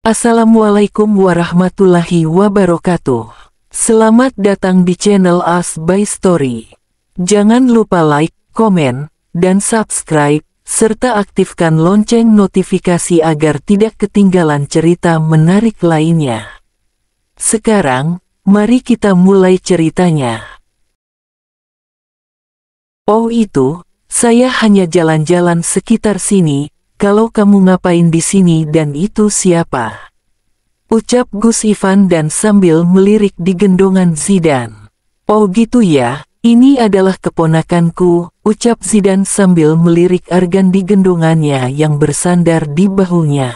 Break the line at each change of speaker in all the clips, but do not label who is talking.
Assalamualaikum warahmatullahi wabarakatuh. Selamat datang di channel As by Story. Jangan lupa like, komen, dan subscribe, serta aktifkan lonceng notifikasi agar tidak ketinggalan cerita menarik lainnya. Sekarang, mari kita mulai ceritanya. Oh itu, saya hanya jalan-jalan sekitar sini. Kalau kamu ngapain di sini dan itu siapa? Ucap Gus Ivan dan sambil melirik di gendongan Zidan. Oh gitu ya, ini adalah keponakanku, ucap Zidan sambil melirik Argan di gendongannya yang bersandar di bahunya.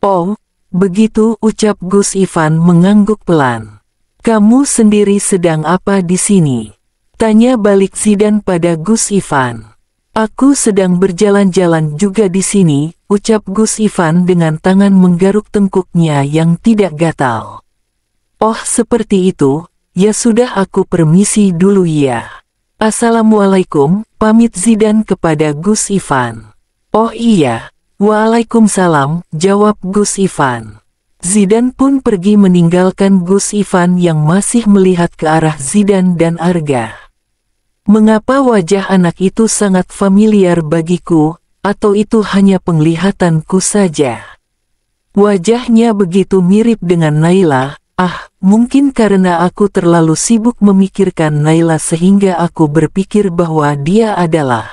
Oh, begitu, ucap Gus Ivan mengangguk pelan. Kamu sendiri sedang apa di sini? Tanya balik Zidan pada Gus Ivan. Aku sedang berjalan-jalan juga di sini, ucap Gus Ivan dengan tangan menggaruk tengkuknya yang tidak gatal. Oh seperti itu, ya sudah aku permisi dulu ya. Assalamualaikum, pamit Zidan kepada Gus Ivan. Oh iya, waalaikumsalam, jawab Gus Ivan. Zidan pun pergi meninggalkan Gus Ivan yang masih melihat ke arah Zidan dan Arga. Mengapa wajah anak itu sangat familiar bagiku, atau itu hanya penglihatanku saja? Wajahnya begitu mirip dengan Naila, mungkin karena aku terlalu sibuk memikirkan Naila sehingga aku berpikir bahwa dia adalah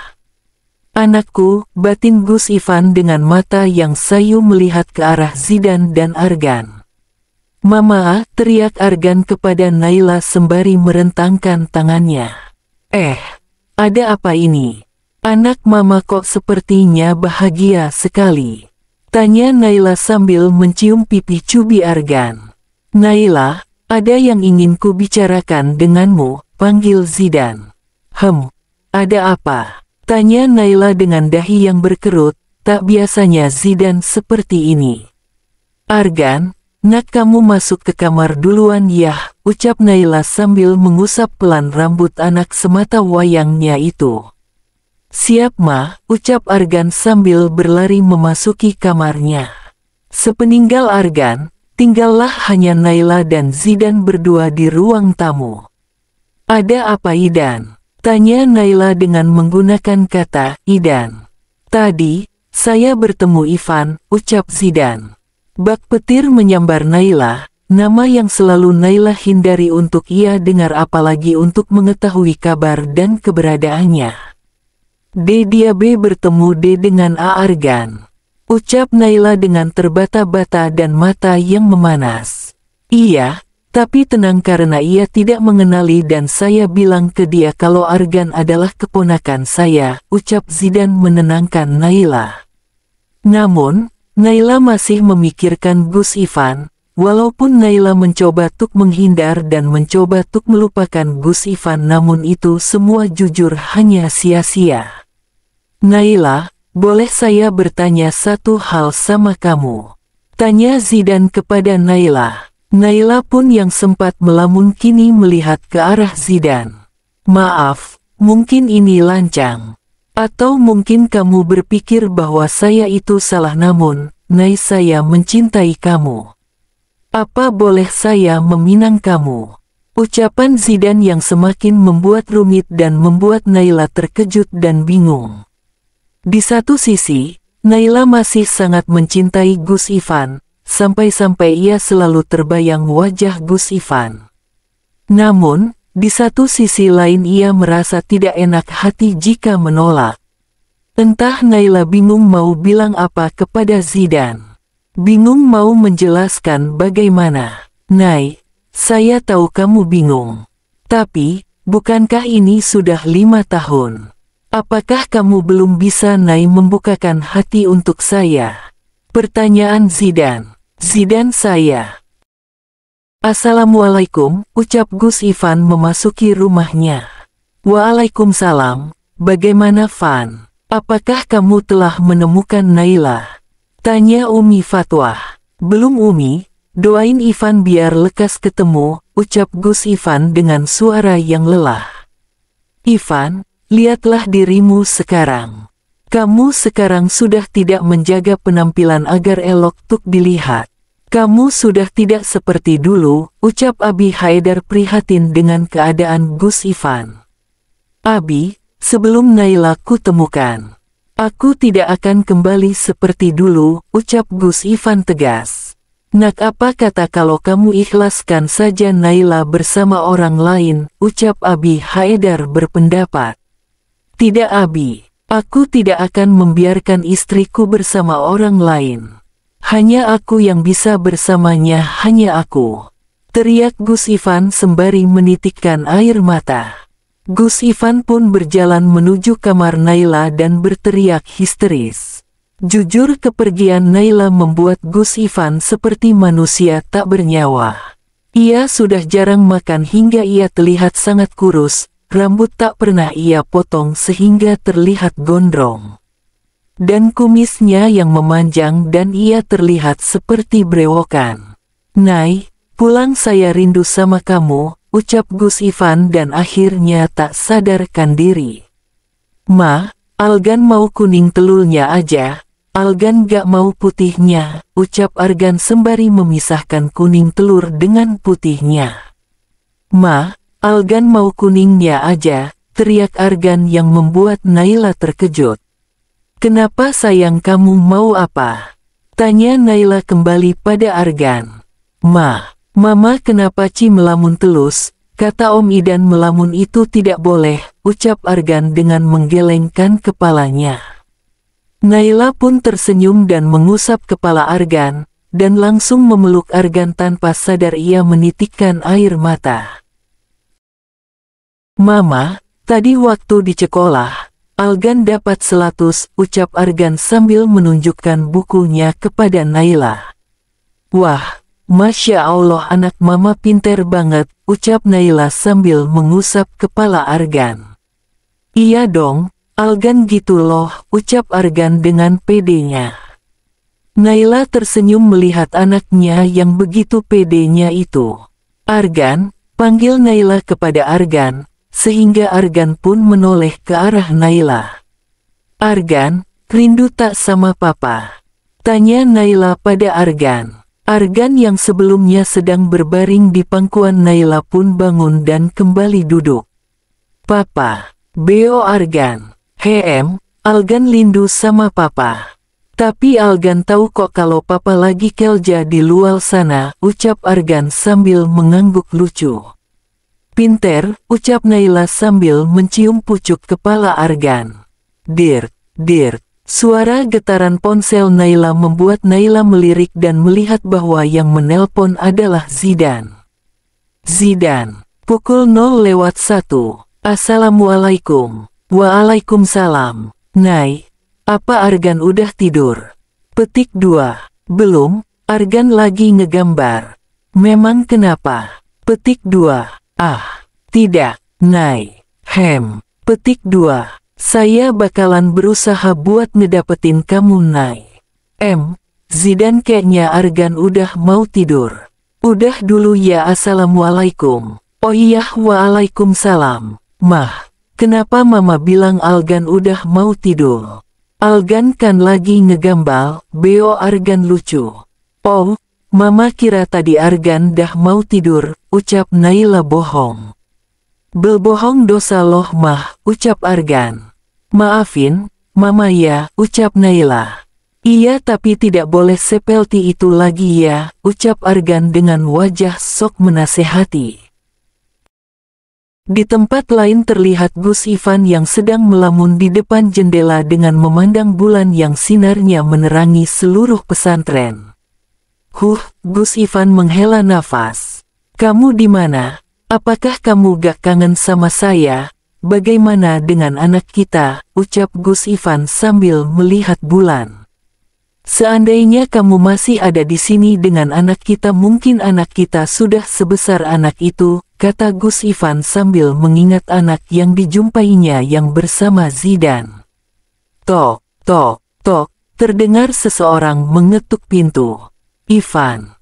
anakku, batin Gus Ivan dengan mata yang sayu melihat ke arah Zidan dan Argan. Mama, teriak Argan kepada Naila sembari merentangkan tangannya. Ada apa ini? Anak mama kok sepertinya bahagia sekali. Tanya Naila sambil mencium pipi cubi Argan. Naila, ada yang ingin ku bicarakan denganmu, panggil Zidan. Ada apa? Tanya Naila dengan dahi yang berkerut, tak biasanya Zidan seperti ini. Argan, nak kamu masuk ke kamar duluan ya, ucap Naila sambil mengusap pelan rambut anak semata wayangnya itu. Siap ma, ucap Argan sambil berlari memasuki kamarnya. Sepeninggal Argan, tinggallah hanya Naila dan Zidan berdua di ruang tamu. Ada apa Idan? Tanya Naila dengan menggunakan kata Idan. Tadi, saya bertemu Ivan, ucap Zidan. Bak petir menyambar Naila, nama yang selalu Naila hindari untuk ia dengar apalagi untuk mengetahui kabar dan keberadaannya. Dia bertemu dengan Argan. Ucap Naila dengan terbata-bata dan mata yang memanas. Iya, tapi tenang karena ia tidak mengenali dan saya bilang ke dia kalau Argan adalah keponakan saya, ucap Zidan menenangkan Naila. Namun, Naila masih memikirkan Gus Ivan, walaupun Naila mencoba tuk menghindar dan mencoba tuk melupakan Gus Ivan namun itu semua jujur hanya sia-sia. Naila, boleh saya bertanya satu hal sama kamu? Tanya Zidan kepada Naila. Naila pun yang sempat melamun kini melihat ke arah Zidan. Maaf, mungkin ini lancang. Atau mungkin kamu berpikir bahwa saya itu salah namun, Nay saya mencintai kamu. Apa boleh saya meminang kamu? Ucapan Zidan yang semakin membuat rumit dan membuat Naila terkejut dan bingung. Di satu sisi, Naila masih sangat mencintai Gus Ivan, sampai-sampai ia selalu terbayang wajah Gus Ivan. Namun, di satu sisi lain ia merasa tidak enak hati jika menolak. Entah Naila bingung mau bilang apa kepada Zidan. Bingung mau menjelaskan bagaimana. Nay, saya tahu kamu bingung. Tapi, bukankah ini sudah 5 tahun? Apakah kamu belum bisa Nay membukakan hati untuk saya? Pertanyaan Zidan. Zidan saya. Assalamualaikum, ucap Gus Ivan memasuki rumahnya. Waalaikumsalam, bagaimana Van? Apakah kamu telah menemukan Naila? Tanya Umi Fatwah. Belum Umi, doain Ivan biar lekas ketemu, ucap Gus Ivan dengan suara yang lelah. Ivan, lihatlah dirimu sekarang. Kamu sekarang sudah tidak menjaga penampilan agar elok tuk dilihat. Kamu sudah tidak seperti dulu, ucap Abi Haidar prihatin dengan keadaan Gus Ivan. Abi, sebelum Naila kutemukan, aku tidak akan kembali seperti dulu, ucap Gus Ivan tegas. Nak apa kata kalau kamu ikhlaskan saja Naila bersama orang lain, ucap Abi Haidar berpendapat. Tidak Abi, aku tidak akan membiarkan istriku bersama orang lain. Hanya aku yang bisa bersamanya, hanya aku, teriak Gus Ivan sembari menitikkan air mata. Gus Ivan pun berjalan menuju kamar Naila dan berteriak histeris. Jujur kepergian Naila membuat Gus Ivan seperti manusia tak bernyawa. Ia sudah jarang makan hingga ia terlihat sangat kurus, rambut tak pernah ia potong sehingga terlihat gondrong. Dan kumisnya yang memanjang dan ia terlihat seperti brewokan. Nay, pulang saya rindu sama kamu, ucap Gus Ivan dan akhirnya tak sadarkan diri. Ma, Algan mau kuning telurnya aja. Algan gak mau putihnya, ucap Argan sembari memisahkan kuning telur dengan putihnya. Ma, Algan mau kuningnya aja, teriak Argan yang membuat Naila terkejut. Kenapa sayang kamu mau apa? Tanya Naila kembali pada Argan. Ma, Mama kenapa Ci melamun telus? Kata Om Idan melamun itu tidak boleh, ucap Argan dengan menggelengkan kepalanya. Naila pun tersenyum dan mengusap kepala Argan, dan langsung memeluk Argan tanpa sadar ia menitikkan air mata. Mama, tadi waktu di sekolah, Algan dapat 100, ucap Argan sambil menunjukkan bukunya kepada Naila. Wah, Masya Allah anak mama pinter banget, ucap Naila sambil mengusap kepala Argan. Iya dong, Algan gitu loh, ucap Argan dengan pedenya. Naila tersenyum melihat anaknya yang begitu pedenya itu. Argan, panggil Naila kepada Argan, sehingga Argan pun menoleh ke arah Naila. Argan, rindu tak sama papa? Tanya Naila pada Argan. Argan yang sebelumnya sedang berbaring di pangkuan Naila pun bangun dan kembali duduk. Papa, beo Argan. Algan rindu sama papa. Tapi Algan tahu kok kalau papa lagi kerja di luar sana, ucap Argan sambil mengangguk lucu. Pinter, ucap Naila sambil mencium pucuk kepala Argan. Dir, suara getaran ponsel Naila membuat Naila melirik dan melihat bahwa yang menelpon adalah Zidan. Zidan, pukul 0:01. Assalamualaikum. Waalaikumsalam. Nay, apa Argan udah tidur? Petik 2. Belum, Argan lagi ngegambar. Memang kenapa? Petik 2. Ah, tidak, Nay. Petik 2. Saya bakalan berusaha buat ngedapetin kamu, Nay. Zidan kayaknya Argan udah mau tidur. Udah dulu ya, assalamualaikum. Oh iya, waalaikumsalam. Mah, kenapa mama bilang Algan udah mau tidur? Algan kan lagi ngegambal, beo Argan lucu. Oh, mama kira tadi Argan dah mau tidur, ucap Naila bohong. Berbohong dosa loh mah, ucap Argan. Maafin, mama ya, ucap Naila. Iya tapi tidak boleh seperti itu lagi ya, ucap Argan dengan wajah sok menasehati. Di tempat lain terlihat Gus Ivan yang sedang melamun di depan jendela dengan memandang bulan yang sinarnya menerangi seluruh pesantren. Gus Ivan menghela nafas. Kamu di mana? Apakah kamu gak kangen sama saya? Bagaimana dengan anak kita? Ucap Gus Ivan sambil melihat bulan. Seandainya kamu masih ada di sini dengan anak kita, mungkin anak kita sudah sebesar anak itu, kata Gus Ivan sambil mengingat anak yang dijumpainya yang bersama Zidan. Tok, tok, tok, terdengar seseorang mengetuk pintu. Ivan,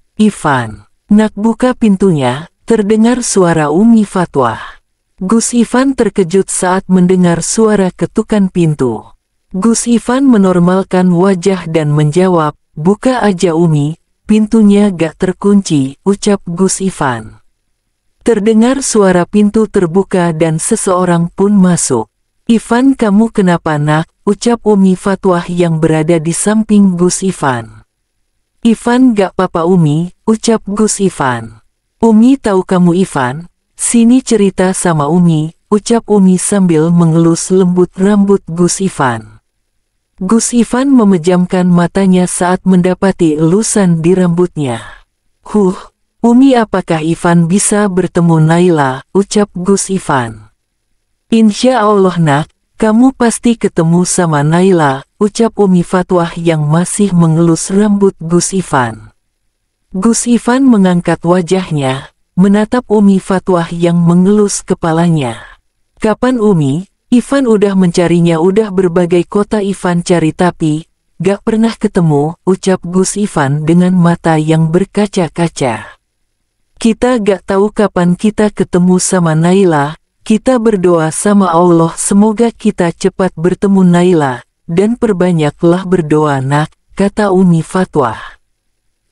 nak buka pintunya, terdengar suara Umi Fatwah. Gus Ivan terkejut saat mendengar suara ketukan pintu. Gus Ivan menormalkan wajah dan menjawab, buka aja Umi, pintunya gak terkunci, ucap Gus Ivan. Terdengar suara pintu terbuka dan seseorang pun masuk. Ivan, kamu kenapa nak, ucap Umi Fatwah yang berada di samping Gus Ivan. Ivan, gak apa-apa Umi, ucap Gus Ivan. Umi tahu kamu Ivan, sini cerita sama Umi, ucap Umi sambil mengelus lembut rambut Gus Ivan. Gus Ivan memejamkan matanya saat mendapati elusan di rambutnya. Umi, apakah Ivan bisa bertemu Naila, ucap Gus Ivan. Insya Allah nak, kamu pasti ketemu sama Naila, ucap Umi Fatwah yang masih mengelus rambut Gus Ivan. Gus Ivan mengangkat wajahnya, menatap Umi Fatwah yang mengelus kepalanya. Kapan Umi? Ivan udah mencarinya, udah berbagai kota Ivan cari tapi gak pernah ketemu, ucap Gus Ivan dengan mata yang berkaca-kaca. Kita gak tahu kapan kita ketemu sama Naila, kita berdoa sama Allah semoga kita cepat bertemu Naila, dan perbanyaklah berdoa nak, kata Umi Fatwah.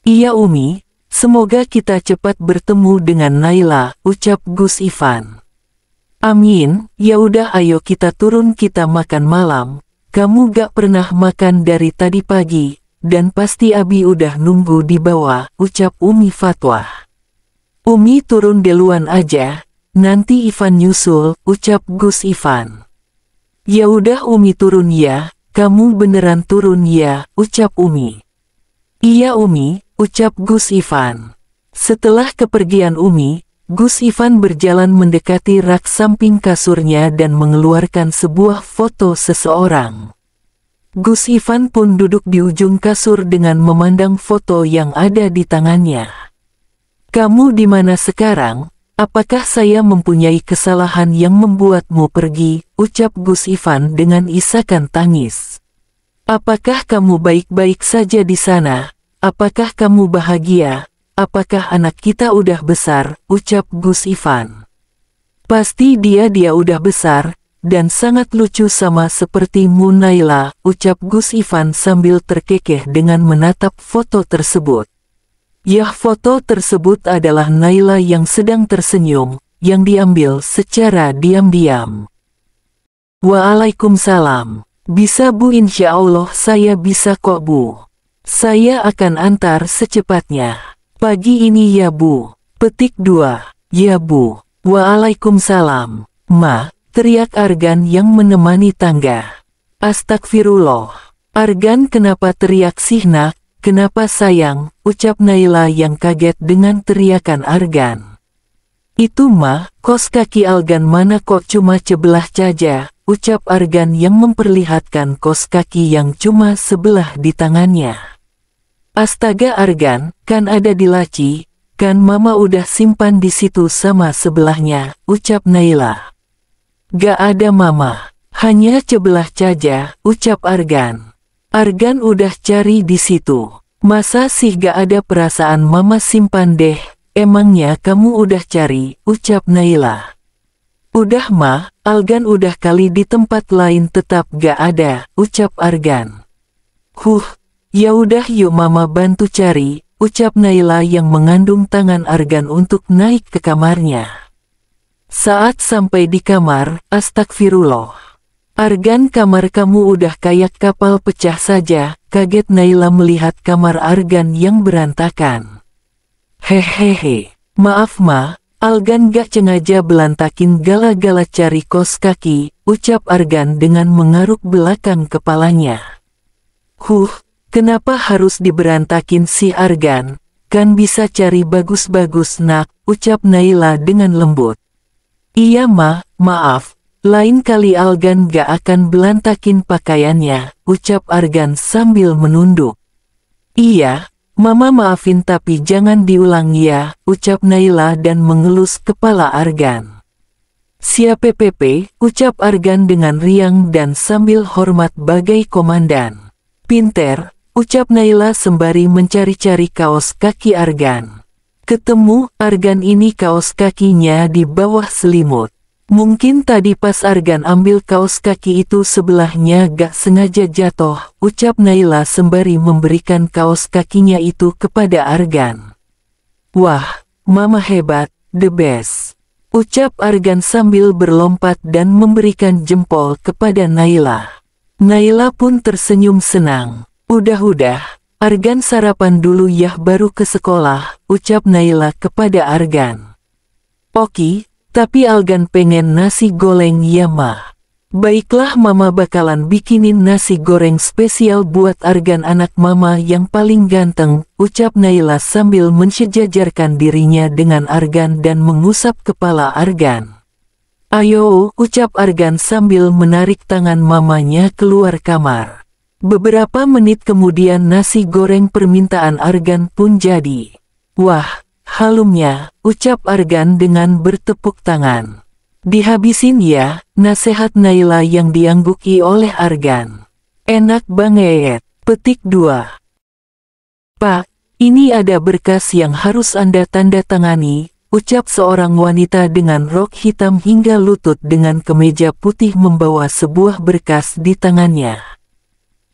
Iya Umi, semoga kita cepat bertemu dengan Naila, ucap Gus Ivan. Amin, ya udah ayo kita turun kita makan malam, kamu gak pernah makan dari tadi pagi, dan pasti Abi udah nunggu di bawah, ucap Umi Fatwah. Umi turun duluan aja, nanti Ivan nyusul, ucap Gus Ivan. Ya udah Umi turun ya, kamu beneran turun ya, ucap Umi. Iya Umi, ucap Gus Ivan. Setelah kepergian Umi, Gus Ivan berjalan mendekati rak samping kasurnya dan mengeluarkan sebuah foto seseorang. Gus Ivan pun duduk di ujung kasur dengan memandang foto yang ada di tangannya. Kamu di mana sekarang? Apakah saya mempunyai kesalahan yang membuatmu pergi? Ucap Gus Ivan dengan isakan tangis. Apakah kamu baik-baik saja di sana? Apakah kamu bahagia? Apakah anak kita udah besar, ucap Gus Ivan. Pasti dia udah besar, dan sangat lucu sama seperti Naila, ucap Gus Ivan sambil terkekeh dengan menatap foto tersebut. Yah, foto tersebut adalah Naila yang sedang tersenyum, yang diambil secara diam-diam. Waalaikumsalam. Bisa Bu, insya Allah saya bisa kok Bu. Saya akan antar secepatnya. Pagi ini ya Bu. Petik 2. Ya Bu. Waalaikumsalam. Ma, teriak Argan yang menemani tangga. Astagfirullah. Argan, kenapa teriak sih nak? Kenapa sayang? Ucap Naila yang kaget dengan teriakan Argan. Itu mah, kos kaki Argan mana kok cuma sebelah saja, ucap Argan yang memperlihatkan kos kaki yang cuma sebelah di tangannya. Astaga Argan, kan ada di laci, kan mama udah simpan di situ sama sebelahnya, ucap Naila. Gak ada mama, hanya sebelah saja, ucap Argan. Argan udah cari di situ, masa sih gak ada perasaan mama simpan deh, emangnya kamu udah cari, ucap Naila. Udah mah, Argan udah kali di tempat lain tetap gak ada, ucap Argan. Ya udah yuk mama bantu cari, ucap Naila yang mengandung tangan Argan untuk naik ke kamarnya. Saat sampai di kamar, astagfirullah. Argan, kamar kamu udah kayak kapal pecah saja, kaget Naila melihat kamar Argan yang berantakan. Hehehe, maaf ma, Argan gak sengaja belantakin gala-gala cari kos kaki, ucap Argan dengan mengaruk belakang kepalanya. Kenapa harus diberantakin si Argan? Kan bisa cari bagus-bagus nak, ucap Naila dengan lembut. Iya ma, maaf, lain kali Argan gak akan belantakin pakaiannya, ucap Argan sambil menunduk. Iya, mama maafin tapi jangan diulang ya, ucap Naila dan mengelus kepala Argan. Siap PPP, ucap Argan dengan riang dan sambil hormat bagai komandan. Pinter, ucap Naila sembari mencari-cari kaos kaki Argan. Ketemu, Argan ini kaos kakinya di bawah selimut. Mungkin tadi pas Argan ambil kaos kaki itu sebelahnya gak sengaja jatuh, ucap Naila sembari memberikan kaos kakinya itu kepada Argan. Wah, Mama hebat, the best, ucap Argan sambil berlompat dan memberikan jempol kepada Naila. Naila pun tersenyum senang. Udah, Argan sarapan dulu ya baru ke sekolah, ucap Naila kepada Argan. Oke. Tapi Argan pengen nasi goreng ya mah. Baiklah Mama bakalan bikinin nasi goreng spesial buat Argan anak Mama yang paling ganteng, ucap Naila sambil mensejajarkan dirinya dengan Argan dan mengusap kepala Argan. Ayo, ucap Argan sambil menarik tangan mamanya keluar kamar. Beberapa menit kemudian nasi goreng permintaan Argan pun jadi. Wah, halumnya, ucap Argan dengan bertepuk tangan. Dihabisin ya, nasihat Naila yang diangguki oleh Argan. Enak banget, petik 2. Pak, ini ada berkas yang harus Anda tanda tangani, ucap seorang wanita dengan rok hitam hingga lutut dengan kemeja putih membawa sebuah berkas di tangannya.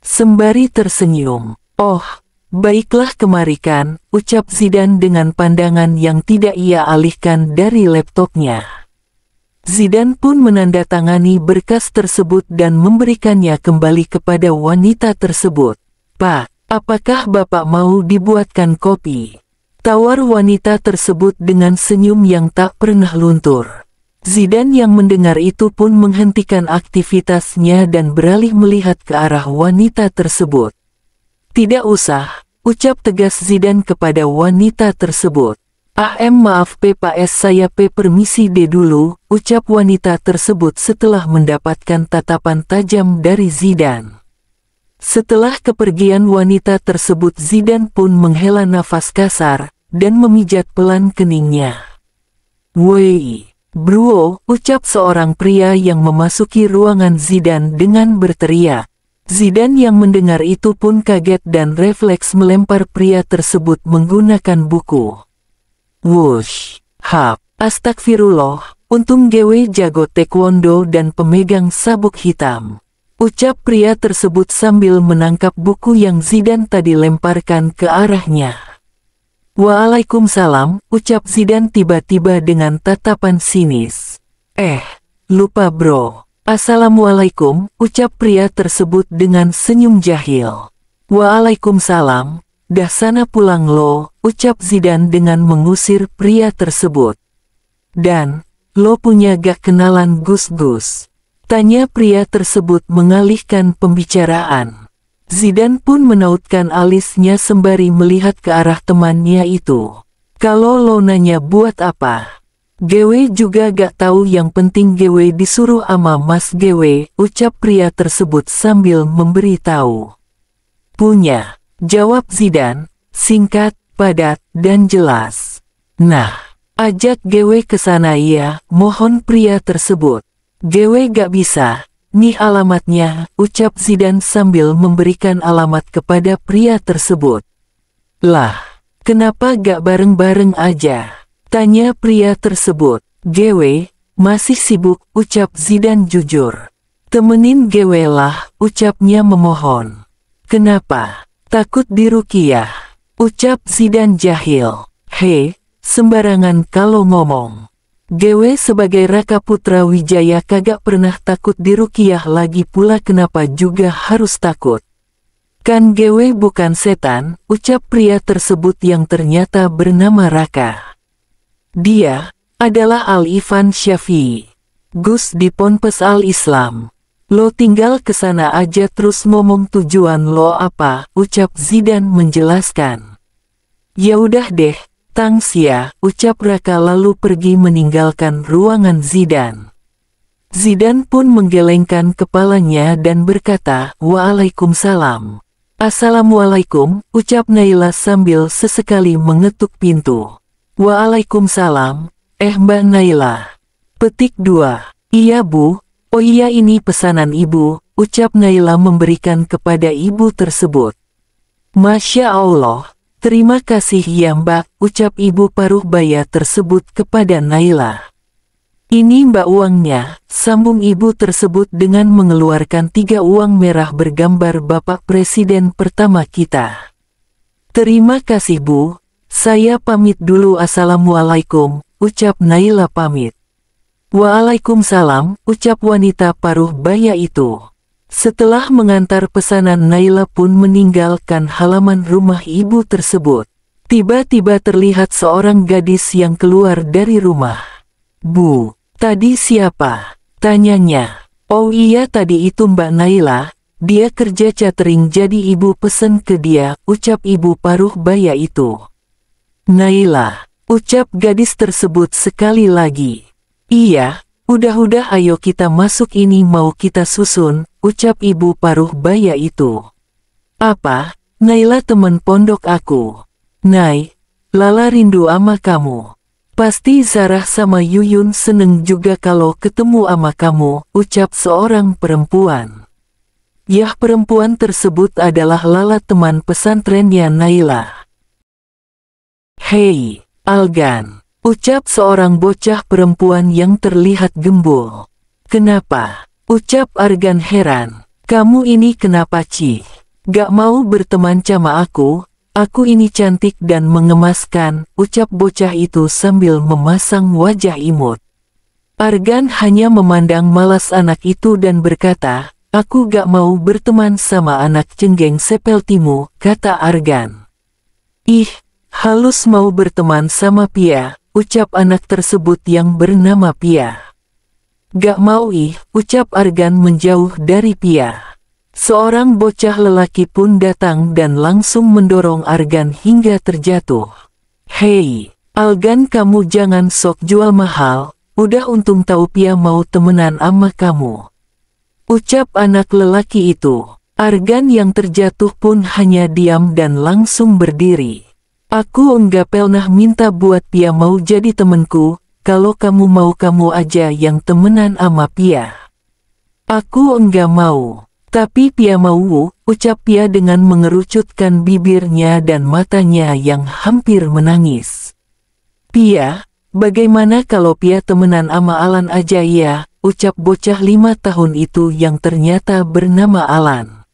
Sembari tersenyum, oh, baiklah kemarikan, ucap Zidan dengan pandangan yang tidak ia alihkan dari laptopnya. Zidan pun menandatangani berkas tersebut dan memberikannya kembali kepada wanita tersebut. Pak, apakah Bapak mau dibuatkan kopi? Tawar wanita tersebut dengan senyum yang tak pernah luntur. Zidan yang mendengar itu pun menghentikan aktivitasnya dan beralih melihat ke arah wanita tersebut. Tidak usah, ucap tegas Zidan kepada wanita tersebut. Maaf PPS saya permisi dulu, ucap wanita tersebut setelah mendapatkan tatapan tajam dari Zidan. Setelah kepergian wanita tersebut Zidan pun menghela nafas kasar, dan memijat pelan keningnya. Woi, bro, ucap seorang pria yang memasuki ruangan Zidan dengan berteriak. Zidan yang mendengar itu pun kaget dan refleks melempar pria tersebut menggunakan buku. Wush, hap, astagfirullah, untung gue jago taekwondo dan pemegang sabuk hitam. Ucap pria tersebut sambil menangkap buku yang Zidan tadi lemparkan ke arahnya. Waalaikumsalam, ucap Zidan tiba-tiba dengan tatapan sinis. Lupa bro. Assalamualaikum, ucap pria tersebut dengan senyum jahil. Waalaikumsalam, dah sana pulang lo, ucap Zidan dengan mengusir pria tersebut. Dan, lo punya gak kenalan Gus-Gus? Tanya pria tersebut mengalihkan pembicaraan. Zidan pun menautkan alisnya sembari melihat ke arah temannya itu. Kalau lo nanya buat apa? Gewe juga gak tahu, yang penting Gewe disuruh ama Mas Gewe, ucap pria tersebut sambil memberi tahu. Punya, jawab Zidan, singkat, padat, dan jelas. Nah, ajak Gewe ke sana ya, mohon pria tersebut. Gewe gak bisa, nih alamatnya, ucap Zidan sambil memberikan alamat kepada pria tersebut. Lah, kenapa gak bareng-bareng aja? Tanya pria tersebut. Gewe, masih sibuk, ucap Zidan jujur. Temenin Gewe lah, ucapnya memohon. Kenapa? Takut diruqyah, ucap Zidan jahil. Hei, sembarangan kalau ngomong. Gewe sebagai Raka Putra Wijaya kagak pernah takut diruqyah, lagi pula kenapa juga harus takut? Kan Gewe bukan setan, ucap pria tersebut yang ternyata bernama Raka. Dia adalah Al-Ifan Syafi'i, Gus di Ponpes Al-Islam. Lo tinggal kesana aja terus ngomong tujuan lo apa, ucap Zidan menjelaskan. Ya udah deh, thanks ya, ucap Raka lalu pergi meninggalkan ruangan Zidan. Zidan pun menggelengkan kepalanya dan berkata, Waalaikumsalam. Assalamualaikum, ucap Naila sambil sesekali mengetuk pintu. Waalaikumsalam, Mbak Naila. Petik 2. Iya bu, oh iya ini pesanan ibu, ucap Naila memberikan kepada ibu tersebut. Masya Allah, terima kasih ya mbak, ucap ibu paruh baya tersebut kepada Naila. Ini mbak uangnya, sambung ibu tersebut dengan mengeluarkan 3 uang merah bergambar Bapak Presiden pertama kita. Terima kasih Bu, saya pamit dulu. Assalamualaikum, ucap Naila pamit. Waalaikumsalam, ucap wanita paruh baya itu. Setelah mengantar pesanan, Naila pun meninggalkan halaman rumah ibu tersebut. Tiba-tiba terlihat seorang gadis yang keluar dari rumah. Bu, tadi siapa? Tanyanya. Oh iya, tadi itu Mbak Naila, dia kerja catering jadi ibu pesen ke dia, ucap ibu paruh baya itu. Naila, ucap gadis tersebut sekali lagi. Iya, udah ayo kita masuk, ini mau kita susun, ucap ibu paruh baya itu. Apa? Naila teman pondok aku. Nay, Lala rindu ama kamu. Pasti Zarah sama Yuyun seneng juga kalau ketemu ama kamu, ucap seorang perempuan. Yah, perempuan tersebut adalah Lala, teman pesantrennya Naila. Hei, Algan, ucap seorang bocah perempuan yang terlihat gembul. Kenapa? Ucap Argan heran. Kamu ini kenapa Cih? Gak mau berteman sama aku ini cantik dan mengemaskan, ucap bocah itu sambil memasang wajah imut. Argan hanya memandang malas anak itu dan berkata, aku gak mau berteman sama anak cenggeng sepertimu, kata Argan. Ih, halus mau berteman sama Pia, ucap anak tersebut yang bernama Pia. Gak mau ih, ucap Argan menjauh dari Pia. Seorang bocah lelaki pun datang dan langsung mendorong Argan hingga terjatuh. Hei, Algan, kamu jangan sok jual mahal, udah untung tahu Pia mau temenan ama kamu, ucap anak lelaki itu. Argan yang terjatuh pun hanya diam dan langsung berdiri. Aku enggak pernah minta buat Pia mau jadi temenku. Kalau kamu mau, kamu aja yang temenan ama Pia. Aku enggak mau. Tapi Pia mau, ucap Pia dengan mengerucutkan bibirnya dan matanya yang hampir menangis. Pia, bagaimana kalau Pia temenan ama Alan aja ya, ucap bocah 5 tahun itu yang ternyata bernama Alan.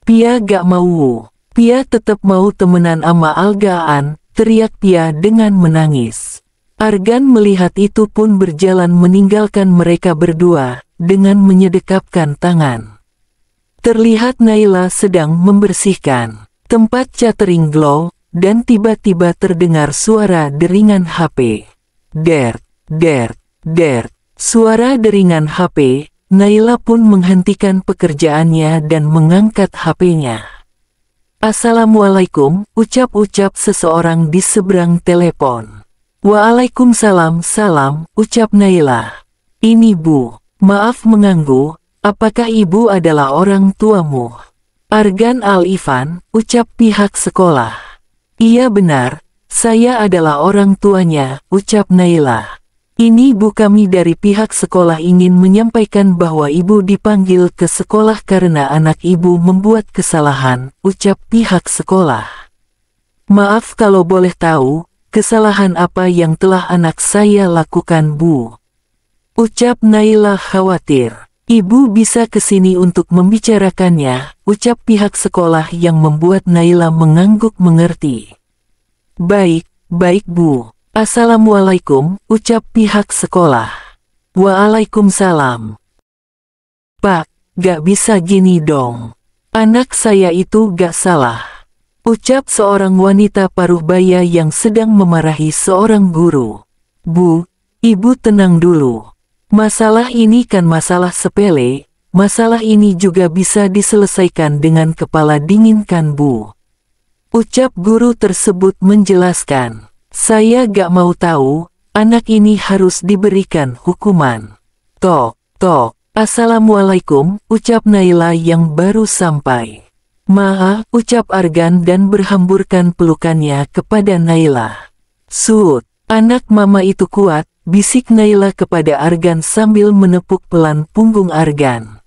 Pia gak mau. Pia tetap mau temenan ama Algaan, teriak Pia dengan menangis. Argan melihat itu pun berjalan meninggalkan mereka berdua, dengan menyedekapkan tangan. Terlihat Naila sedang membersihkan tempat catering Glow, dan tiba-tiba terdengar suara deringan HP. Dert, dert, dert. Suara deringan HP, Naila pun menghentikan pekerjaannya dan mengangkat HP-nya. Assalamualaikum, ucap-ucap seseorang di seberang telepon. Waalaikumsalam, salam, ucap Naila. Ini Bu, maaf mengganggu, apakah Ibu adalah orang tuamu? Argan Al-Ifan, ucap pihak sekolah. Iya benar, saya adalah orang tuanya, ucap Naila. Ini Bu, kami dari pihak sekolah ingin menyampaikan bahwa Ibu dipanggil ke sekolah karena anak Ibu membuat kesalahan, ucap pihak sekolah. Maaf kalau boleh tahu, kesalahan apa yang telah anak saya lakukan Bu? Ucap Naila khawatir. Ibu bisa kesini untuk membicarakannya, ucap pihak sekolah yang membuat Naila mengangguk mengerti. Baik, baik Bu. Assalamualaikum, ucap pihak sekolah. Waalaikumsalam. Pak, gak bisa gini dong. Anak saya itu gak salah, ucap seorang wanita paruh baya yang sedang memarahi seorang guru. Bu, Ibu tenang dulu. Masalah ini kan masalah sepele, masalah ini juga bisa diselesaikan dengan kepala dingin kan Bu? Ucap guru tersebut menjelaskan. Saya gak mau tahu, anak ini harus diberikan hukuman. Tok, tok. Assalamualaikum, ucap Naila yang baru sampai. Maaf, ucap Argan dan berhamburkan pelukannya kepada Naila. Sud, anak mama itu kuat, bisik Naila kepada Argan sambil menepuk pelan punggung Argan.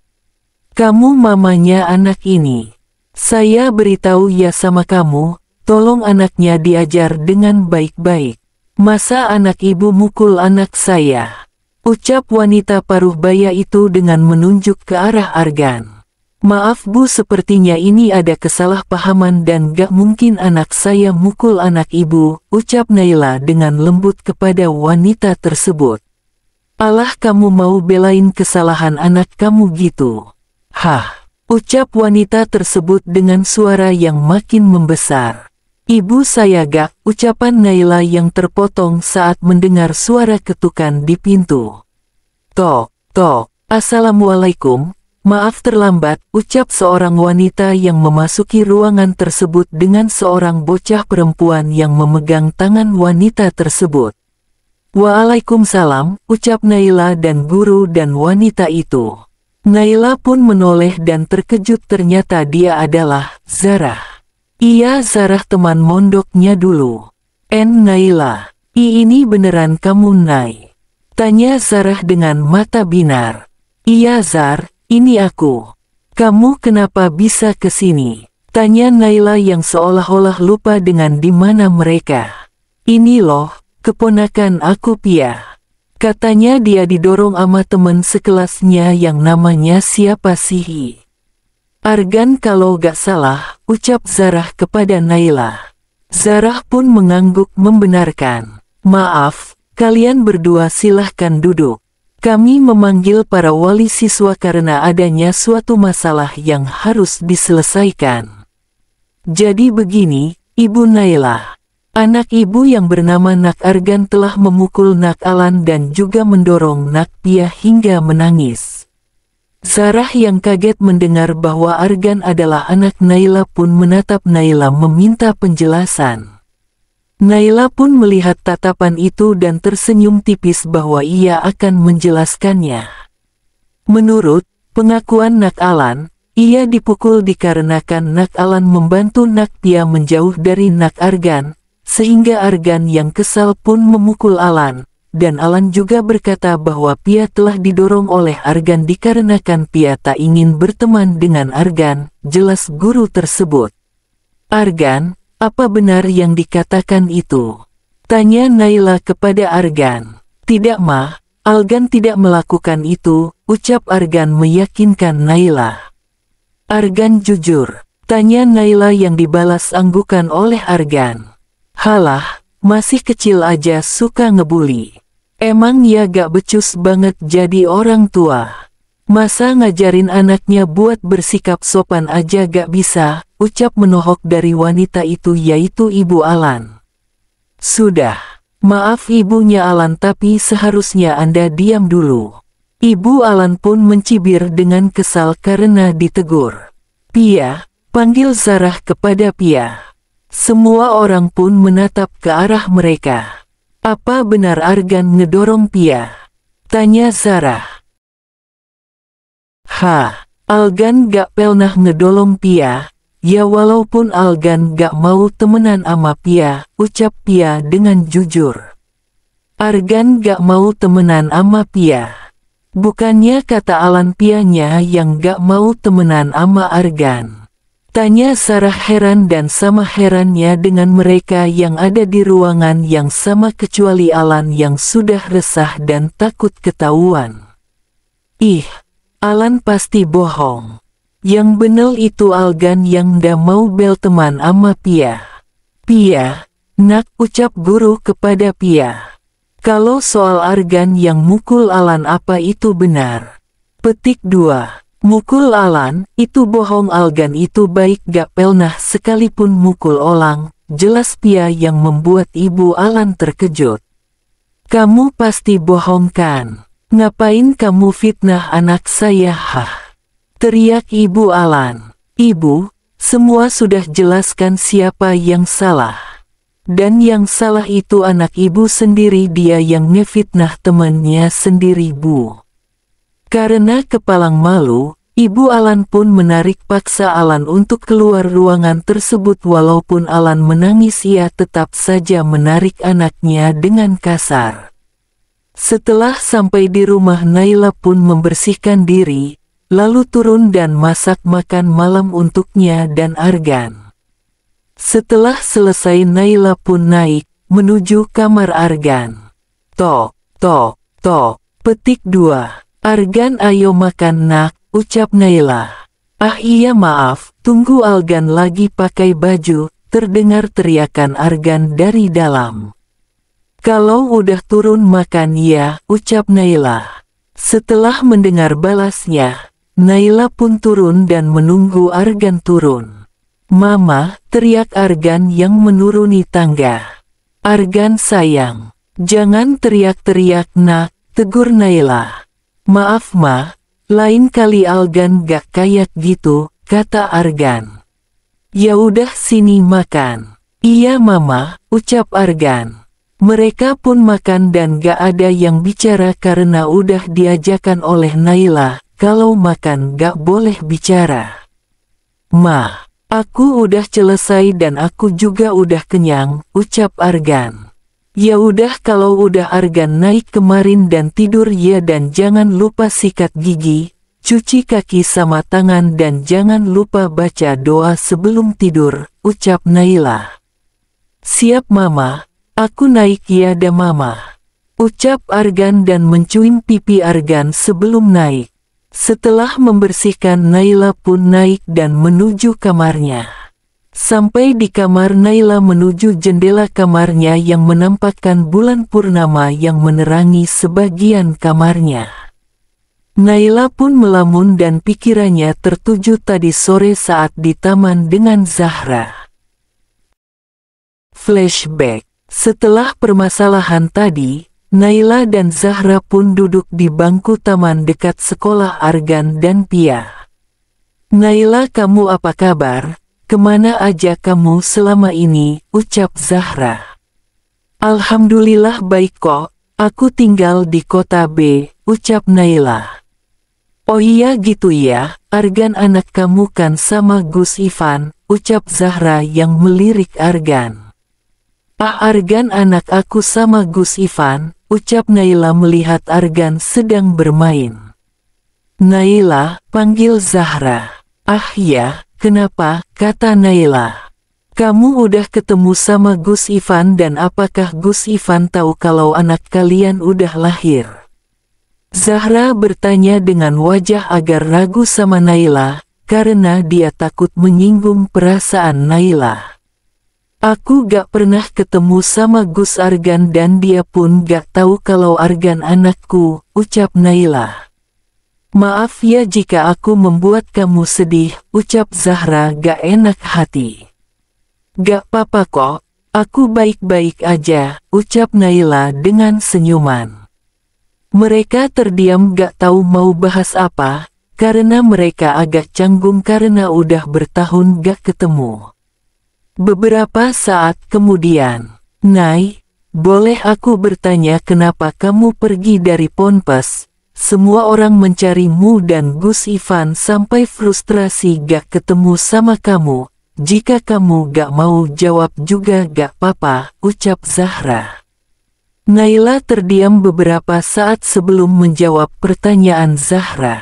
Kamu mamanya anak ini. Saya beritahu ya sama kamu, tolong anaknya diajar dengan baik-baik. Masa anak ibu mukul anak saya? Ucap wanita paruh baya itu dengan menunjuk ke arah Argan. Maaf Bu, sepertinya ini ada kesalahpahaman dan gak mungkin anak saya mukul anak ibu, ucap Naila dengan lembut kepada wanita tersebut. Alah, kamu mau belain kesalahan anak kamu gitu? Hah, ucap wanita tersebut dengan suara yang makin membesar. Ibu saya gak, ucapan Naila yang terpotong saat mendengar suara ketukan di pintu. Tok, tok, Assalamualaikum, maaf terlambat, ucap seorang wanita yang memasuki ruangan tersebut dengan seorang bocah perempuan yang memegang tangan wanita tersebut. Waalaikumsalam, ucap Naila dan guru dan wanita itu. Naila pun menoleh dan terkejut, ternyata dia adalah Zarah. Iya, Zarah, teman mondoknya dulu. Naila, ini beneran kamu, Nay? Tanya Zarah dengan mata binar. Iya Zar, ini aku. Kamu kenapa bisa ke sini? Tanya Naila yang seolah-olah lupa dengan di mana mereka. Ini loh, keponakan aku Pia. Katanya dia didorong sama temen sekelasnya yang namanya siapa sih? Argan kalau gak salah, ucap Zarah kepada Naila. Zarah pun mengangguk membenarkan. Maaf, kalian berdua silahkan duduk. Kami memanggil para wali siswa karena adanya suatu masalah yang harus diselesaikan. Jadi begini, Ibu Naila. Anak ibu yang bernama Nak Argan telah memukul Nak Alan dan juga mendorong Nak Pia hingga menangis. Zarah yang kaget mendengar bahwa Argan adalah anak Naila pun menatap Naila meminta penjelasan. Naila pun melihat tatapan itu dan tersenyum tipis bahwa ia akan menjelaskannya. Menurut pengakuan Nak Alan, ia dipukul dikarenakan Nak Alan membantu Nak Pia menjauh dari Nak Argan, sehingga Argan yang kesal pun memukul Alan. Dan Alan juga berkata bahwa Pia telah didorong oleh Argan dikarenakan Pia tak ingin berteman dengan Argan, jelas guru tersebut. Argan, apa benar yang dikatakan itu? Tanya Naila kepada Argan. Tidak mah, Argan tidak melakukan itu, ucap Argan meyakinkan Naila. Argan jujur, tanya Naila yang dibalas anggukan oleh Argan. Halah, masih kecil aja suka ngebully. Emang ya gak becus banget jadi orang tua. Masa ngajarin anaknya buat bersikap sopan aja gak bisa, ucap menohok dari wanita itu yaitu Ibu Alan. Sudah, maaf ibunya Alan tapi seharusnya Anda diam dulu. Ibu Alan pun mencibir dengan kesal karena ditegur. Pia, panggil Zarah kepada Pia. Semua orang pun menatap ke arah mereka. Apa benar Argan ngedorong Pia? Tanya Zarah. Argan gak pernah ngedolong Pia. Ya walaupun Argan gak mau temenan sama Pia, ucap Pia dengan jujur. Argan gak mau temenan sama Pia. Bukannya kata Alan Pianya yang gak mau temenan sama Argan. Tanya Zarah heran dan sama herannya dengan mereka yang ada di ruangan yang sama kecuali Alan yang sudah resah dan takut ketahuan. Ih, Alan pasti bohong. Yang bener itu Argan yang ndak mau berteman sama Pia. Pia, Nak, ucap guru kepada Pia. Kalau soal Argan yang mukul Alan apa itu benar? Petik 2. Mukul Alan, itu bohong. Argan itu baik gak pernah sekalipun mukul orang, jelas Pia yang membuat Ibu Alan terkejut. Kamu pasti bohong kan? Ngapain kamu fitnah anak saya? Teriak Ibu Alan. Ibu, semua sudah jelaskan siapa yang salah. Dan yang salah itu anak ibu sendiri, dia yang ngefitnah temannya sendiri Bu. Karena kepalang malu, Ibu Alan pun menarik paksa Alan untuk keluar ruangan tersebut. Walaupun Alan menangis, ia tetap saja menarik anaknya dengan kasar. Setelah sampai di rumah, Naila pun membersihkan diri, lalu turun dan masak makan malam untuknya dan Argan. Setelah selesai, Naila pun naik, menuju kamar Argan. Tok, tok, tok. Petik 2. Argan ayo makan nak, ucap Naila. Ah iya maaf, tunggu Argan lagi pakai baju, terdengar teriakan Argan dari dalam. Kalau udah turun makan ya, ucap Naila. Setelah mendengar balasnya, Naila pun turun dan menunggu Argan turun. Mama, teriak Argan yang menuruni tangga. Argan sayang, jangan teriak-teriak nak, tegur Naila. Maaf ma, lain kali Argan gak kayak gitu, kata Argan. Ya udah sini makan. Iya mama, ucap Argan. Mereka pun makan dan gak ada yang bicara karena udah diajakan oleh Naila, kalau makan gak boleh bicara. Ma, aku udah selesai dan aku juga udah kenyang, ucap Argan. Ya udah kalau udah Argan naik kemarin dan tidur ya dan jangan lupa sikat gigi, cuci kaki sama tangan dan jangan lupa baca doa sebelum tidur, ucap Naila. Siap mama, aku naik ya dah mama, ucap Argan dan mencuing pipi Argan sebelum naik. Setelah membersihkan Naila pun naik dan menuju kamarnya. Sampai di kamar Naila menuju jendela kamarnya yang menampakkan bulan purnama yang menerangi sebagian kamarnya. Naila pun melamun dan pikirannya tertuju tadi sore saat di taman dengan Zahra. Flashback. Setelah permasalahan tadi, Naila dan Zahra pun duduk di bangku taman dekat sekolah Argan dan Pia. Naila, kamu apa kabar? Kemana aja kamu selama ini, ucap Zahra. Alhamdulillah baik kok, aku tinggal di kota B, ucap Naila. Oh iya gitu ya, Argan anak kamu kan sama Gus Ivan, ucap Zahra yang melirik Argan. Ah Argan anak aku sama Gus Ivan, ucap Naila melihat Argan sedang bermain. Naila, panggil Zahra. Ah ya. Kenapa, kata Naila. Kamu udah ketemu sama Gus Ivan dan apakah Gus Ivan tahu kalau anak kalian udah lahir? Zahra bertanya dengan wajah agar ragu sama Naila, karena dia takut menyinggung perasaan Naila. Aku gak pernah ketemu sama Gus Argan dan dia pun gak tahu kalau Argan anakku, ucap Naila. Maaf ya jika aku membuat kamu sedih, ucap Zahra gak enak hati. Gak apa-apa kok, aku baik-baik aja, ucap Naila dengan senyuman. Mereka terdiam gak tahu mau bahas apa, karena mereka agak canggung karena udah bertahun gak ketemu. Beberapa saat kemudian, Nay, boleh aku bertanya kenapa kamu pergi dari Ponpes? Semua orang mencarimu dan Gus Ivan sampai frustrasi gak ketemu sama kamu. Jika kamu gak mau jawab juga gak apa-apa, ucap Zahra. Naila terdiam beberapa saat sebelum menjawab pertanyaan Zahra.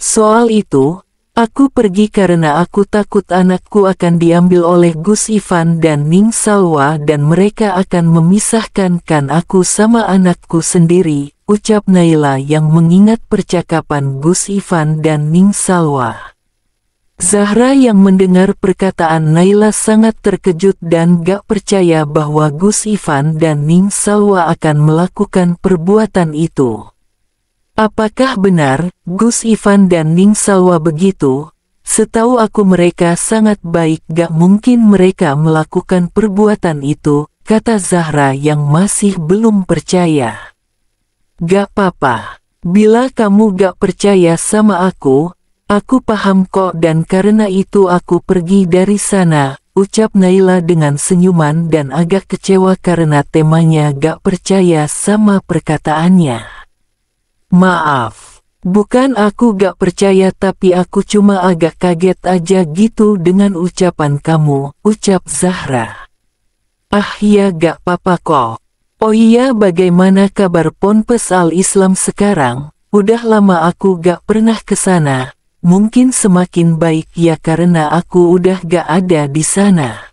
Soal itu, aku pergi karena aku takut anakku akan diambil oleh Gus Ivan dan Ning Salwa dan mereka akan memisahkan aku sama anakku sendiri, ucap Naila yang mengingat percakapan Gus Ivan dan Ning Salwa. Zahra yang mendengar perkataan Naila sangat terkejut dan gak percaya bahwa Gus Ivan dan Ning Salwa akan melakukan perbuatan itu. Apakah benar, Gus Ivan dan Ning Salwa begitu? Setahu aku mereka sangat baik, gak mungkin mereka melakukan perbuatan itu, kata Zahra yang masih belum percaya. Gak apa-apa, bila kamu gak percaya sama aku paham kok dan karena itu aku pergi dari sana, ucap Naila dengan senyuman dan agak kecewa karena temanya gak percaya sama perkataannya. Maaf, bukan aku gak percaya tapi aku cuma agak kaget aja gitu dengan ucapan kamu, ucap Zahra. Ah ya gak apa-apa kok. Oh iya bagaimana kabar Ponpes Al-Islam sekarang? Udah lama aku gak pernah ke sana. Mungkin semakin baik ya karena aku udah gak ada di sana.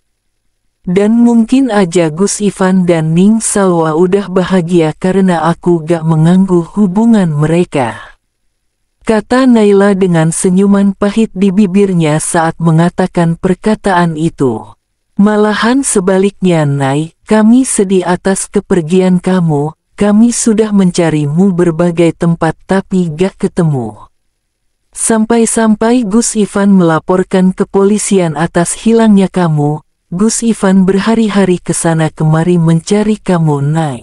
Dan mungkin aja Gus Ivan dan Ning Salwa udah bahagia karena aku gak mengganggu hubungan mereka. Kata Naila dengan senyuman pahit di bibirnya saat mengatakan perkataan itu. Malahan sebaliknya Nay, kami sedih atas kepergian kamu, kami sudah mencarimu berbagai tempat tapi gak ketemu. Sampai-sampai Gus Ivan melaporkan kepolisian atas hilangnya kamu, Gus Ivan berhari-hari kesana kemari mencari kamu Nay.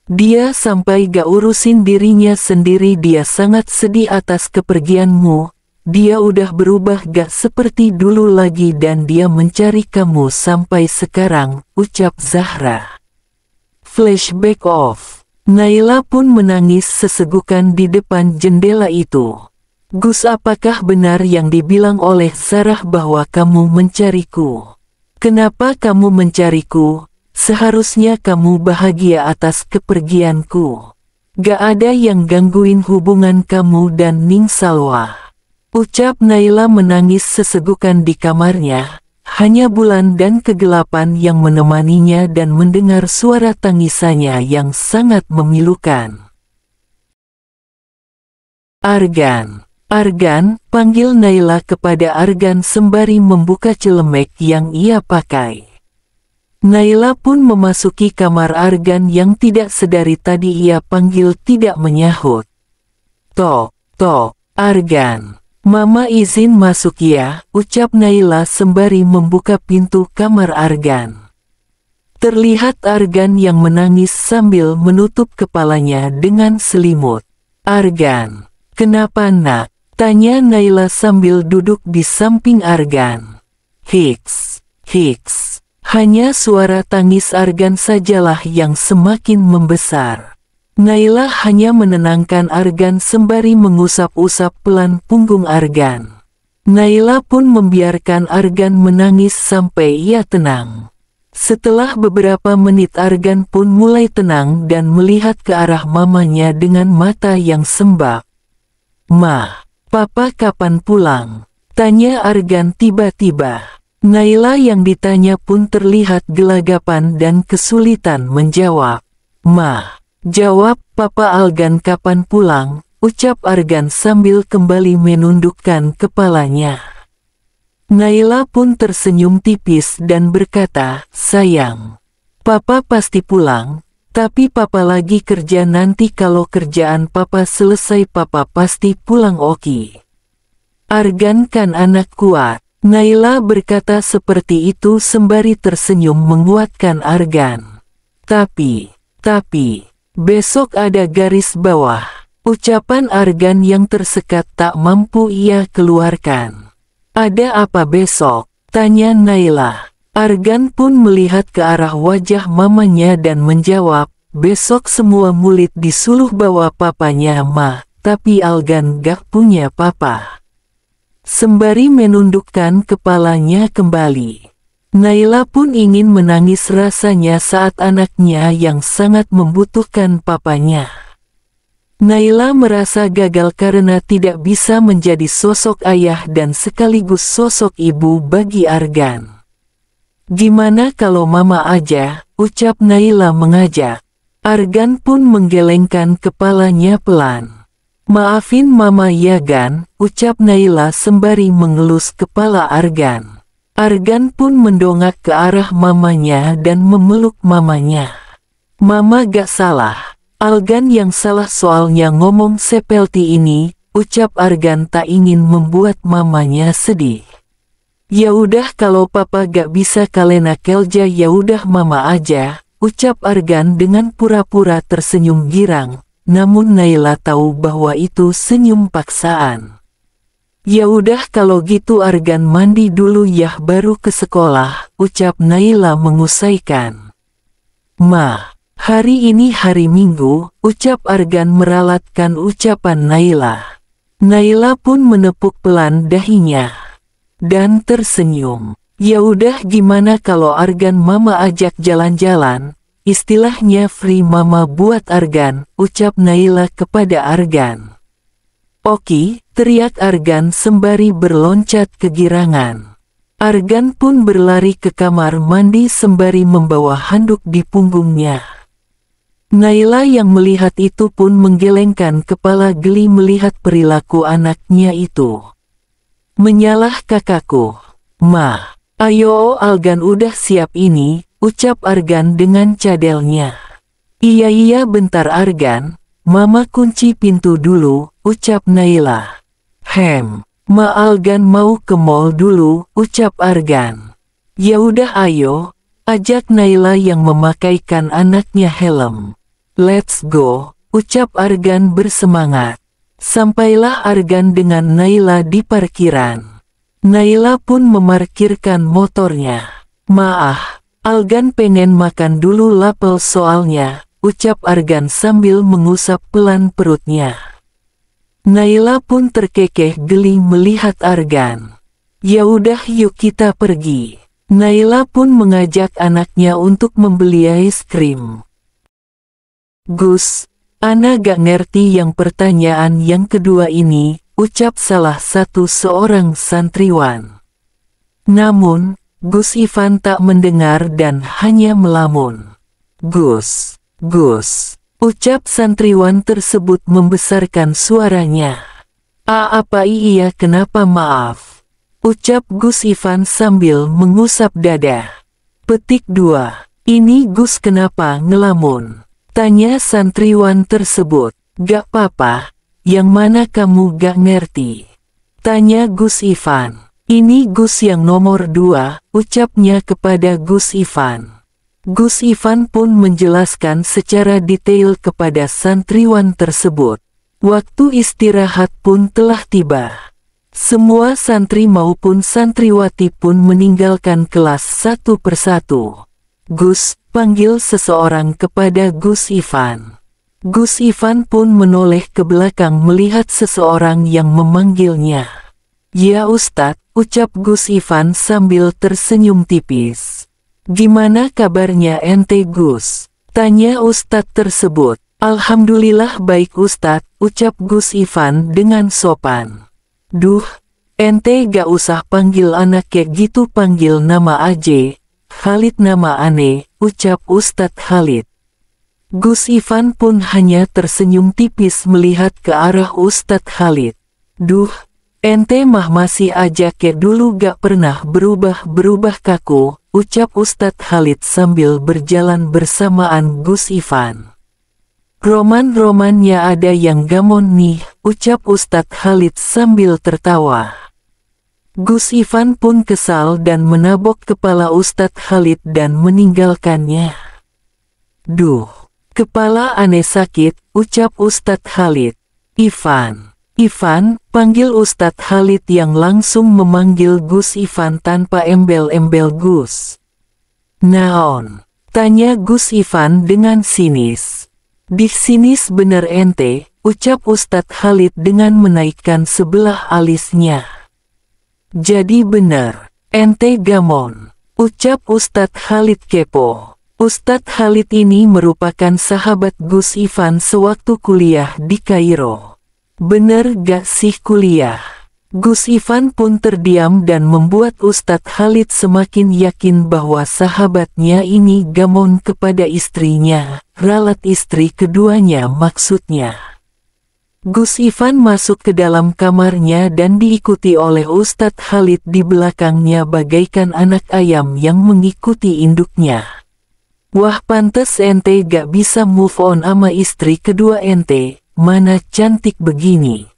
Dia sampai gak urusin dirinya sendiri, dia sangat sedih atas kepergianmu, dia udah berubah gak seperti dulu lagi dan dia mencari kamu sampai sekarang, ucap Zahra. Flashback off. Naila pun menangis sesegukan di depan jendela itu. Gus, apakah benar yang dibilang oleh Sarah bahwa kamu mencariku? Kenapa kamu mencariku? Seharusnya kamu bahagia atas kepergianku. Gak ada yang gangguin hubungan kamu dan Ning Salwa. Ucap Naila menangis sesegukan di kamarnya. Hanya bulan dan kegelapan yang menemaninya dan mendengar suara tangisannya yang sangat memilukan. Argan. Argan, panggil Naila kepada Argan sembari membuka celemek yang ia pakai. Naila pun memasuki kamar Argan yang tidak sedari tadi ia panggil tidak menyahut. Tok, tok, Argan. Mama izin masuk ya, ucap Naila sembari membuka pintu kamar Argan. Terlihat Argan yang menangis sambil menutup kepalanya dengan selimut. Argan, kenapa nak? Tanya Naila sambil duduk di samping Argan. Hiks, hiks. Hanya suara tangis Argan sajalah yang semakin membesar. Naila hanya menenangkan Argan sembari mengusap-usap pelan punggung Argan. Naila pun membiarkan Argan menangis sampai ia tenang. Setelah beberapa menit Argan pun mulai tenang dan melihat ke arah mamanya dengan mata yang sembab. "Ma, Papa kapan pulang?" tanya Argan tiba-tiba. Naila yang ditanya pun terlihat gelagapan dan kesulitan menjawab. "Ma," jawab Papa Argan, "kapan pulang?" ucap Argan sambil kembali menundukkan kepalanya. Naila pun tersenyum tipis dan berkata, "Sayang, Papa pasti pulang, tapi Papa lagi kerja, nanti kalau kerjaan Papa selesai Papa pasti pulang oke?" Argan kan anak kuat. Naila berkata seperti itu sembari tersenyum menguatkan Argan. Tapi, besok ada garis bawah. Ucapan Argan yang tersekat tak mampu ia keluarkan. "Ada apa besok?" tanya Naila. Argan pun melihat ke arah wajah mamanya dan menjawab, "Besok semua murid disuruh bawa papanya Ma, tapi Argan gak punya papa." Sembari menundukkan kepalanya kembali. Naila pun ingin menangis rasanya saat anaknya yang sangat membutuhkan papanya. Naila merasa gagal karena tidak bisa menjadi sosok ayah dan sekaligus sosok ibu bagi Argan. "Gimana kalau Mama aja?" ucap Naila mengajak. Argan pun menggelengkan kepalanya pelan. "Maafin Mama ya Gan," ucap Naila sembari mengelus kepala Argan. Argan pun mendongak ke arah mamanya dan memeluk mamanya. "Mama gak salah. Argan yang salah soalnya ngomong seperti ini," ucap Argan tak ingin membuat mamanya sedih. "Ya udah kalau Papa gak bisa kalena kerja ya udah Mama aja," ucap Argan dengan pura-pura tersenyum girang. Namun Naila tahu bahwa itu senyum paksaan. "Ya udah kalau gitu Argan mandi dulu ya baru ke sekolah," ucap Naila mengusaikan. "Ma, hari ini hari Minggu," ucap Argan meralatkan ucapan Naila. Naila pun menepuk pelan dahinya dan tersenyum. "Ya udah gimana kalau Argan Mama ajak jalan-jalan? Istilahnya free Mama buat Argan," ucap Naila kepada Argan. "Oke," teriak Argan sembari berloncat kegirangan. Argan pun berlari ke kamar mandi sembari membawa handuk di punggungnya. Naila yang melihat itu pun menggelengkan kepala geli melihat perilaku anaknya itu. "Menyalah kakakku, Ma. Ayo Algan udah siap ini," ucap Argan dengan cadelnya. Iya bentar Argan, Mama kunci pintu dulu," ucap Naila. Ma Algan mau ke mall dulu," ucap Argan. "Ya udah ayo," ajak Naila yang memakaikan anaknya helm. "Let's go," ucap Argan bersemangat. Sampailah Argan dengan Naila di parkiran. Naila pun memarkirkan motornya. "Maaf, Algan pengen makan dulu lapel soalnya," ucap Argan sambil mengusap pelan perutnya. Naila pun terkekeh geli melihat Argan. "Ya udah yuk kita pergi." Naila pun mengajak anaknya untuk membeli es krim. "Gus, Ana gak ngerti yang pertanyaan yang kedua ini," ucap salah satu seorang santriwan. Namun, Gus Ivan tak mendengar dan hanya melamun. Gus, ucap santriwan tersebut membesarkan suaranya. Apa iya kenapa maaf?" ucap Gus Ivan sambil mengusap dada. Petik 2. "Ini Gus kenapa ngelamun?" tanya santriwan tersebut. "Gak apa-apa, yang mana kamu gak ngerti?" tanya Gus Ivan. "Ini Gus yang nomor 2, ucapnya kepada Gus Ivan. Gus Ivan pun menjelaskan secara detail kepada santriwan tersebut. Waktu istirahat pun telah tiba. Semua santri maupun santriwati pun meninggalkan kelas satu persatu. "Gus," panggil seseorang kepada Gus Ivan. Gus Ivan pun menoleh ke belakang melihat seseorang yang memanggilnya. "Ya Ustadz," ucap Gus Ivan sambil tersenyum tipis. "Gimana kabarnya ente Gus?" tanya Ustadz tersebut. "Alhamdulillah baik Ustadz," ucap Gus Ivan dengan sopan. "Duh, ente gak usah panggil anak kayak gitu, panggil nama aja. Khalid nama aneh," ucap Ustadz Khalid. Gus Ivan pun hanya tersenyum tipis melihat ke arah Ustadz Khalid. "Duh, ente mah masih aja kayak dulu gak pernah berubah kaku," ucap Ustadz Khalid sambil berjalan bersamaan Gus Ivan. "Roman-romannya ada yang gamon nih," ucap Ustadz Khalid sambil tertawa. Gus Ivan pun kesal dan menabok kepala Ustadz Khalid dan meninggalkannya. "Duh, kepala aneh sakit," ucap Ustadz Khalid. Ivan, panggil Ustadz Khalid yang langsung memanggil Gus Ivan tanpa embel-embel. "Gus, naon?" tanya Gus Ivan dengan sinis. "Di sinis bener ente," ucap Ustadz Khalid dengan menaikkan sebelah alisnya. "Jadi bener, ente gamon," ucap Ustadz Khalid kepo. Ustadz Khalid ini merupakan sahabat Gus Ivan sewaktu kuliah di Kairo. "Bener gak sih kuliah?" Gus Ivan pun terdiam dan membuat Ustadz Khalid semakin yakin bahwa sahabatnya ini gamon kepada istrinya, ralat istri keduanya maksudnya. Gus Ivan masuk ke dalam kamarnya dan diikuti oleh Ustadz Khalid di belakangnya bagaikan anak ayam yang mengikuti induknya. "Wah pantes ente gak bisa move on ama istri kedua ente. Mana cantik begini.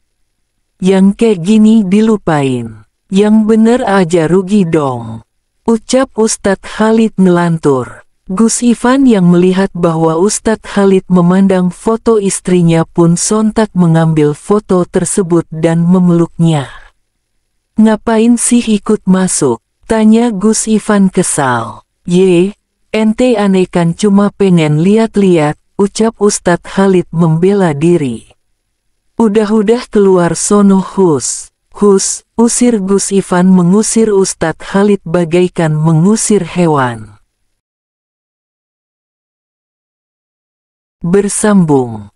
Yang kayak gini dilupain. Yang bener aja rugi dong," ucap Ustadz Khalid ngelantur. Gus Ivan yang melihat bahwa Ustadz Khalid memandang foto istrinya pun sontak mengambil foto tersebut dan memeluknya. "Ngapain sih ikut masuk?" tanya Gus Ivan kesal. "Ye, ente aneh kan cuma pengen lihat-lihat," ucap Ustadz Khalid membela diri. Udah keluar sono hus," usir Gus Ivan mengusir Ustadz Khalid bagaikan mengusir hewan. Bersambung.